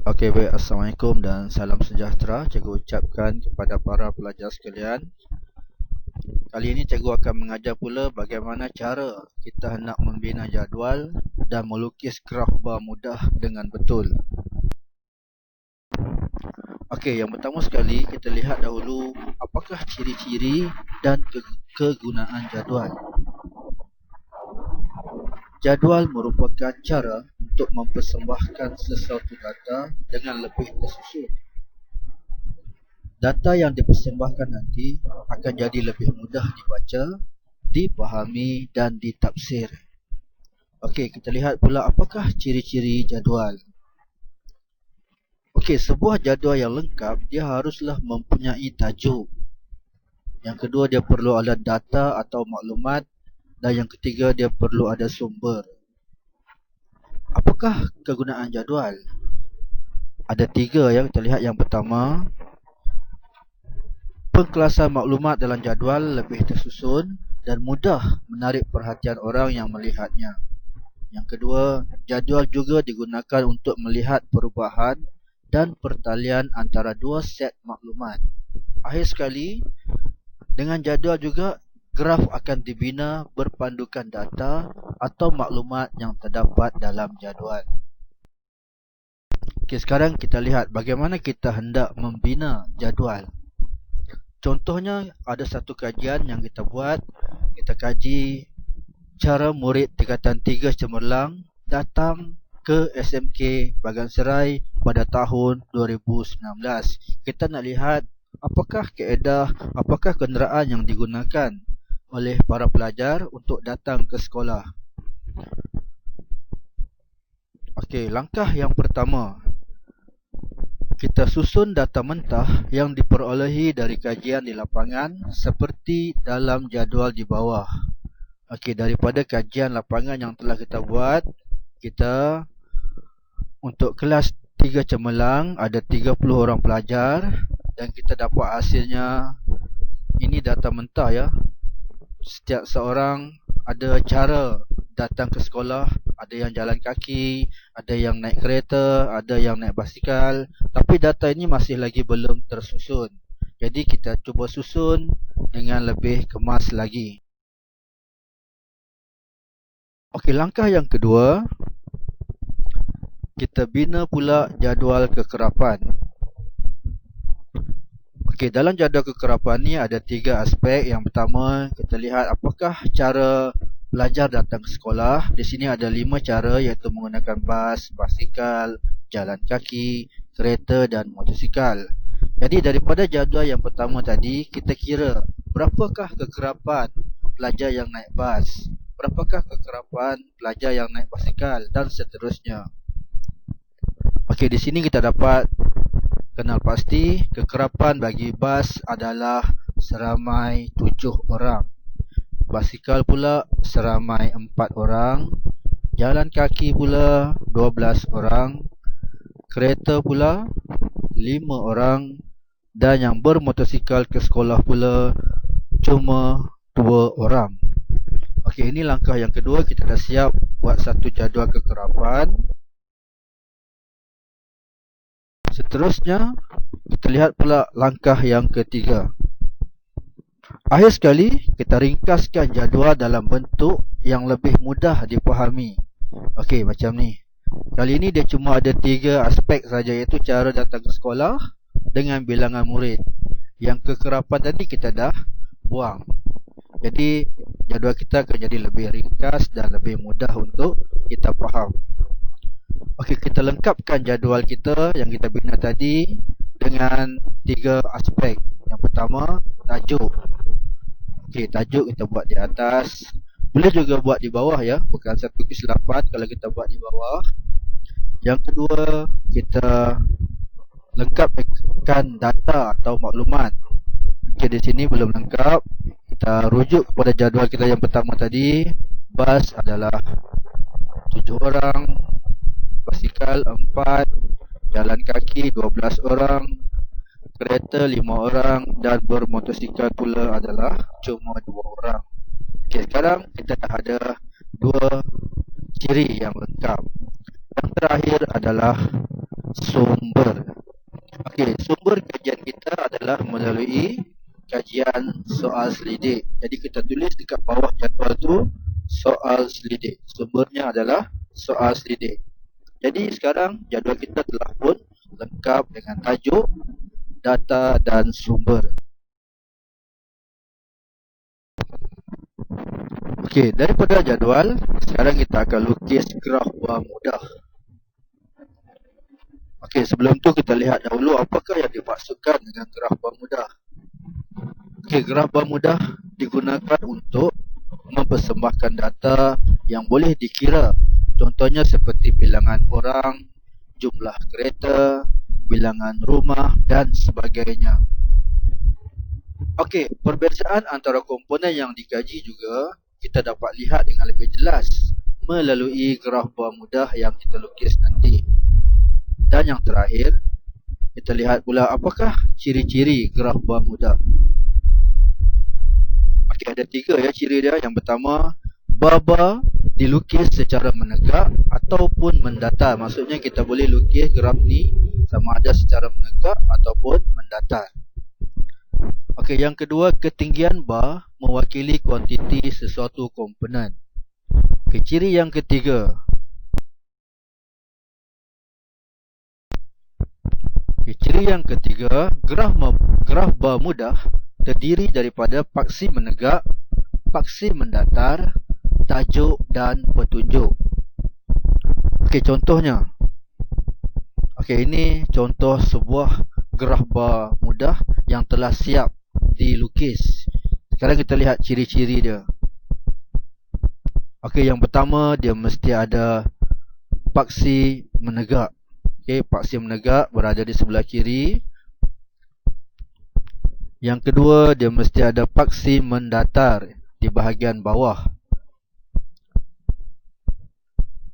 Okey, baik. Assalamualaikum dan salam sejahtera. Cikgu ucapkan kepada para pelajar sekalian. Kali ini cikgu akan mengajar pula bagaimana cara kita hendak membina jadual dan melukis graf bar mudah dengan betul. Okey, yang pertama sekali kita lihat dahulu apakah ciri-ciri dan kegunaan jadual. Jadual merupakan cara untuk mempersembahkan sesuatu data dengan lebih tersusun. Data yang dipersembahkan nanti akan jadi lebih mudah dibaca, dipahami dan ditafsir. Okey, kita lihat pula apakah ciri-ciri jadual. Okey, sebuah jadual yang lengkap dia haruslah mempunyai tajuk. Yang kedua, dia perlu ada data atau maklumat, dan yang ketiga, dia perlu ada sumber. Apakah kegunaan jadual? Ada tiga ya, kita lihat yang pertama. Pengkelasan maklumat dalam jadual lebih tersusun dan mudah menarik perhatian orang yang melihatnya. Yang kedua, jadual juga digunakan untuk melihat perubahan dan pertalian antara dua set maklumat. Akhir sekali, dengan jadual juga graf akan dibina berpandukan data atau maklumat yang terdapat dalam jadual. Okey, sekarang kita lihat bagaimana kita hendak membina jadual. Contohnya, ada satu kajian yang kita buat. Kita kaji cara murid tingkatan 3 Cemerlang datang ke SMK Bagan Serai pada tahun 2019. Kita nak lihat apakah kaedah, apakah kenderaan yang digunakan oleh para pelajar untuk datang ke sekolah. Okey, langkah yang pertama, kita susun data mentah yang diperolehi dari kajian di lapangan seperti dalam jadual di bawah. Okey, daripada kajian lapangan yang telah kita buat, kita untuk kelas 3 Cemerlang ada 30 orang pelajar dan kita dapat hasilnya. Ini data mentah ya. Setiap seorang ada cara datang ke sekolah. Ada yang jalan kaki, ada yang naik kereta, ada yang naik basikal. Tapi data ini masih lagi belum tersusun. Jadi kita cuba susun dengan lebih kemas lagi. Okey, langkah yang kedua, kita bina pula jadual kekerapan. Okey, dalam jadual kekerapan ni ada 3 aspek. Yang pertama, kita lihat apakah cara pelajar datang ke sekolah. Di sini ada 5 cara, iaitu menggunakan bas, basikal, jalan kaki, kereta dan motosikal. Jadi daripada jadual yang pertama tadi, kita kira berapakah kekerapan pelajar yang naik bas, berapakah kekerapan pelajar yang naik basikal dan seterusnya. Okey, di sini kita dapat kenal pasti kekerapan bagi bas adalah seramai 7 orang. Basikal pula seramai 4 orang. Jalan kaki pula 12 orang. Kereta pula 5 orang. Dan yang bermotosikal ke sekolah pula cuma 2 orang. Okey, ini langkah yang kedua. Kita dah siap buat satu jadual kekerapan. Seterusnya, kita lihat pula langkah yang ketiga. Akhir sekali, kita ringkaskan jadual dalam bentuk yang lebih mudah dipahami. Okey, macam ni. Kali ini dia cuma ada 3 aspek saja, iaitu cara datang ke sekolah dengan bilangan murid. Yang kekerapan tadi kita dah buang. Jadi, jadual kita akan jadi lebih ringkas dan lebih mudah untuk kita faham. Okey, kita lengkapkan jadual kita yang kita bina tadi dengan 3 aspek. Yang pertama, tajuk. Okey, tajuk kita buat di atas. Boleh juga buat di bawah ya, bukan satu kesilapan kalau kita buat di bawah. Yang kedua, kita lengkapkan data atau maklumat. Okey, di sini belum lengkap. Kita rujuk kepada jadual kita yang pertama tadi. Bas adalah 7 orang, basikal 4, jalan kaki 12 orang, kereta 5 orang dan bermotosikal pula adalah cuma 2 orang. Okey, sekarang kita dah ada 2 ciri yang lengkap. Yang terakhir adalah sumber. Okey, sumber kajian kita adalah melalui kajian soal selidik. Jadi kita tulis dekat bawah jadual tu soal selidik. Sumbernya adalah soal selidik. Jadi sekarang jadual kita telah pun lengkap dengan tajuk, data dan sumber. Okey, daripada jadual, sekarang kita akan lukis graf bermudah. Okey, sebelum tu kita lihat dahulu apakah yang dimaksudkan dengan graf bermudah. Okey, graf bermudah digunakan untuk mempersembahkan data yang boleh dikira. Contohnya seperti bilangan orang, jumlah kereta, bilangan rumah dan sebagainya. Okey, perbezaan antara komponen yang dikaji juga kita dapat lihat dengan lebih jelas melalui graf bermudah yang kita lukis nanti. Dan yang terakhir, kita lihat pula apakah ciri-ciri graf bermudah. Okey, ada 3 ya ciri dia. Yang pertama, bar dilukis secara menegak ataupun mendatar. Maksudnya kita boleh lukis graf ni sama ada secara menegak ataupun mendatar. Okey, yang kedua, ketinggian bar mewakili kuantiti sesuatu komponen. Okey, ciri yang ketiga. Okey, ciri yang ketiga, graf bermudah terdiri daripada paksi menegak, paksi mendatar, tajuk dan petunjuk. Okey, contohnya. Okey, ini contoh sebuah graf bermudah yang telah siap dilukis. Sekarang kita lihat ciri-ciri dia. Okey, yang pertama dia mesti ada paksi menegak. Okey, paksi menegak berada di sebelah kiri. Yang kedua, dia mesti ada paksi mendatar di bahagian bawah.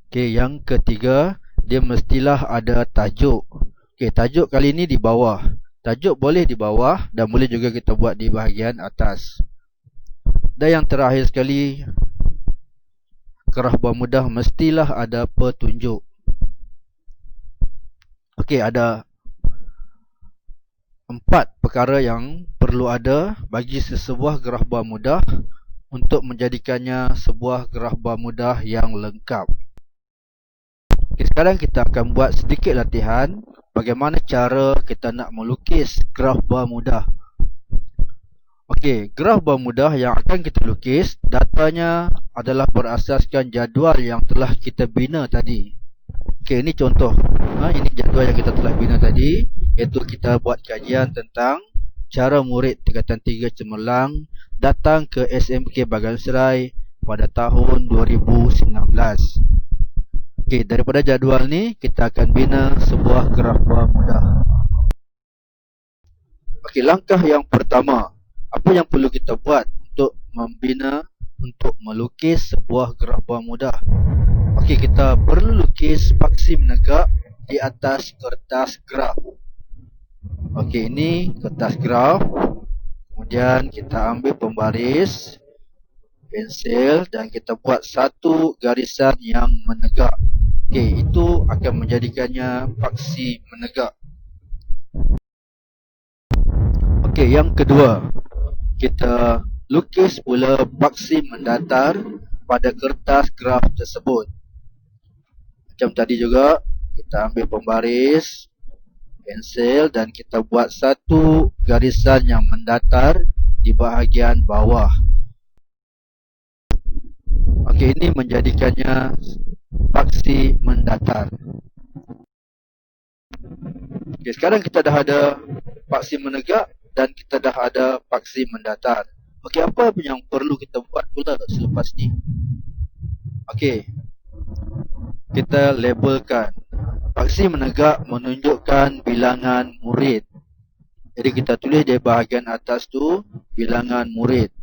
Okey, yang ketiga, dia mestilah ada tajuk. Okey, tajuk kali ini di bawah. Tajuk boleh di bawah dan boleh juga kita buat di bahagian atas. Dan yang terakhir sekali, graf bermudah mestilah ada petunjuk. Okey, ada 4 perkara yang perlu ada bagi sesebuah graf bermudah untuk menjadikannya sebuah graf bermudah yang lengkap. Okay, sekarang kita akan buat sedikit latihan bagaimana cara kita nak melukis graf bermudah. Okey, graf bermudah yang akan kita lukis, datanya adalah berasaskan jadual yang telah kita bina tadi. Okey, ini contoh. Ini jadual yang kita telah bina tadi, iaitu kita buat kajian tentang cara murid tingkatan 3 Cemerlang datang ke SMK Bagan Serai pada tahun 2019. Okey, daripada jadual ni kita akan bina sebuah graf bermudah. Okey, langkah yang pertama, apa yang perlu kita buat untuk melukis sebuah graf bermudah? Okey, kita perlu lukis paksi menegak di atas kertas graf. Okey, ini kertas graf. Kemudian kita ambil pembaris, pensel dan kita buat satu garisan yang menegak. Okey, itu akan menjadikannya paksi menegak. Okey, yang kedua, kita lukis pula paksi mendatar pada kertas graf tersebut. Macam tadi juga, kita ambil pembaris, pensel dan kita buat satu garisan yang mendatar di bahagian bawah. Okey, ini menjadikannya paksi mendatar. Okey, sekarang kita dah ada paksi menegak dan kita dah ada paksi mendatar. Okey, apa yang perlu kita buat pula selepas ni? Okey, kita labelkan. Paksi menegak menunjukkan bilangan murid. Jadi kita tulis di bahagian atas tu bilangan murid.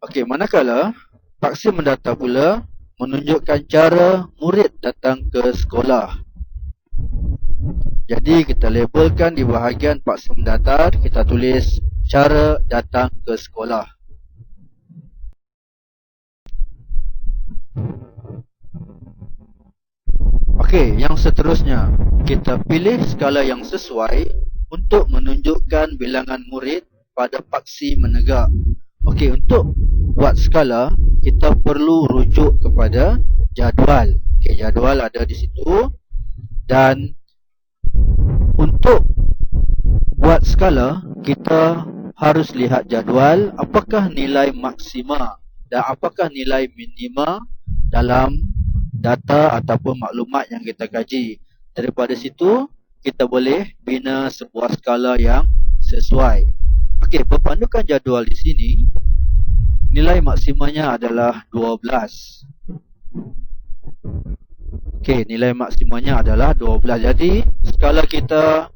Okey, manakala paksi mendatar pula menunjukkan cara murid datang ke sekolah. Jadi kita labelkan di bahagian paksi mendatar, kita tulis cara datang ke sekolah. Okey, yang seterusnya, kita pilih skala yang sesuai untuk menunjukkan bilangan murid pada paksi menegak. Okey, untuk buat skala, kita perlu rujuk kepada jadual. Okey, jadual ada di situ. Dan untuk buat skala, kita harus lihat jadual apakah nilai maksima dan apakah nilai minima dalam data ataupun maklumat yang kita kaji. Daripada situ, kita boleh bina sebuah skala yang sesuai. Okey, berpandukan jadual di sini, nilai maksimanya adalah 12. Okey, nilai maksimanya adalah 12. Jadi, skala kita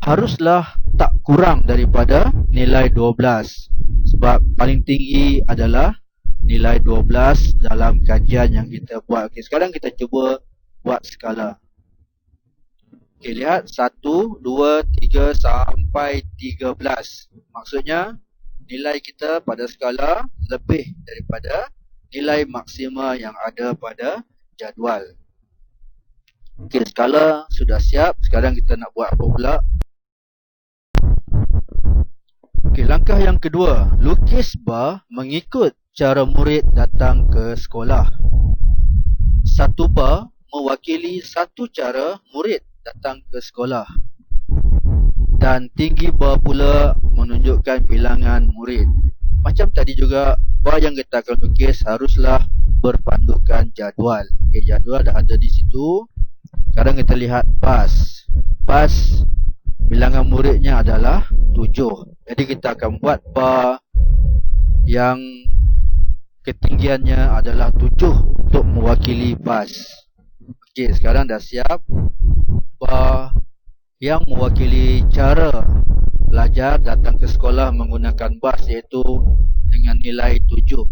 haruslah tak kurang daripada nilai 12. Sebab paling tinggi adalah nilai 12 dalam kajian yang kita buat. Okey, sekarang kita cuba buat skala. Okey, lihat 1, 2, 3 sampai 13. Maksudnya nilai kita pada skala lebih daripada nilai maksima yang ada pada jadual. Okey, skala sudah siap. Sekarang kita nak buat apa pula? Okey, langkah yang kedua, lukis bar mengikut cara murid datang ke sekolah. Satu bar mewakili satu cara murid datang ke sekolah. Dan tinggi bar pula menunjukkan bilangan murid. Macam tadi juga, bar yang kita akan lukis haruslah berpandukan jadual. Okey, jadual dah ada di situ. Sekarang kita lihat bas. Bas bilangan muridnya adalah 7. Jadi kita akan buat bar yang ketinggiannya adalah 7 untuk mewakili bas. Okey, sekarang dah siap. Bar yang mewakili cara pelajar datang ke sekolah menggunakan bas, iaitu dengan nilai 7.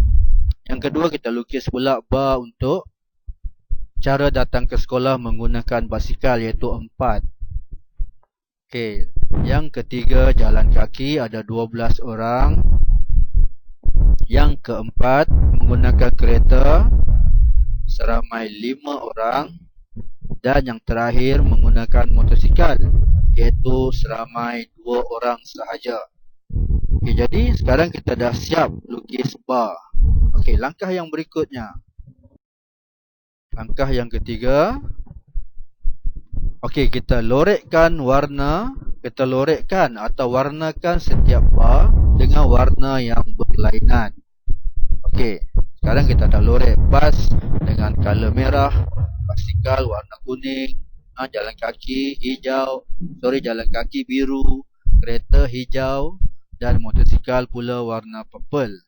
Yang kedua, kita lukis pula bar untuk cara datang ke sekolah menggunakan basikal, iaitu 4. Okey, yang ketiga, jalan kaki ada 12 orang. Yang keempat, menggunakan kereta seramai 5 orang. Dan yang terakhir, menggunakan motosikal, iaitu seramai 2 orang sahaja. Okey, jadi sekarang kita dah siap lukis bar. Okey, langkah yang berikutnya. Langkah yang ketiga. Okey, kita lorekkan warna. Kita lorekkan atau warnakan setiap bar dengan warna yang berlainan. Okey, sekarang kita dah lorek bas dengan color merah, basikal warna kuning, jalan kaki hijau, jalan kaki biru, kereta hijau dan motosikal pula warna purple.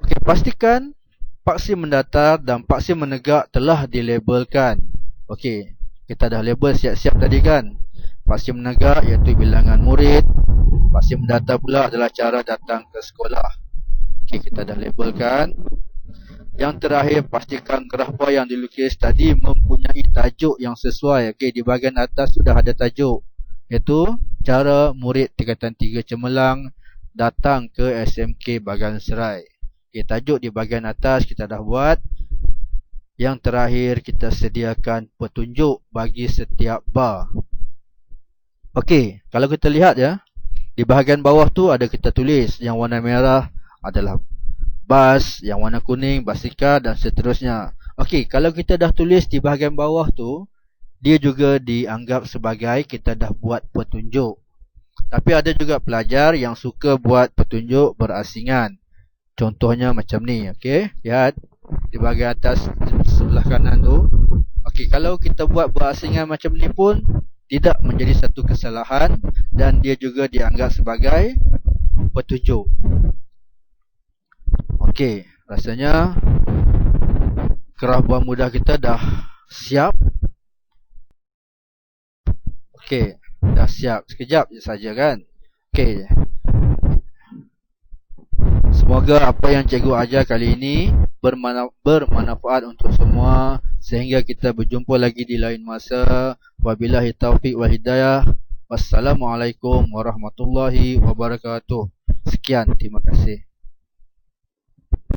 Okey, pastikan paksi mendatar dan paksi menegak telah dilabelkan. Okey, kita dah label siap-siap tadi kan. Paksi menegak iaitu bilangan murid. Paksi mendatar pula adalah cara datang ke sekolah. Okey, kita dah labelkan. Yang terakhir, pastikan graf bar yang dilukis tadi mempunyai tajuk yang sesuai. Okey, di bahagian atas sudah ada tajuk, iaitu cara murid tingkatan 3 Cemerlang datang ke SMK Bagan Serai. Okey, tajuk di bahagian atas kita dah buat. Yang terakhir, kita sediakan petunjuk bagi setiap bar. Okey, kalau kita lihat ya, di bahagian bawah tu ada kita tulis yang warna merah adalah bas, yang warna kuning basikal dan seterusnya. Okey, kalau kita dah tulis di bahagian bawah tu, dia juga dianggap sebagai kita dah buat petunjuk. Tapi ada juga pelajar yang suka buat petunjuk berasingan. Contohnya macam ni, okey. Lihat di bahagian atas sebelah kanan tu. Okey, kalau kita buat berasingan macam ni pun tidak menjadi satu kesalahan dan dia juga dianggap sebagai petunjuk. Okey, rasanya graf bar mudah kita dah siap. Okey, dah siap. Sekejap je saja kan. Okey. Semoga apa yang cikgu ajar kali ini bermanfaat untuk semua, sehingga kita berjumpa lagi di lain masa. Wabillahi taufiq wal hidayah. Wassalamualaikum warahmatullahi wabarakatuh. Sekian, terima kasih.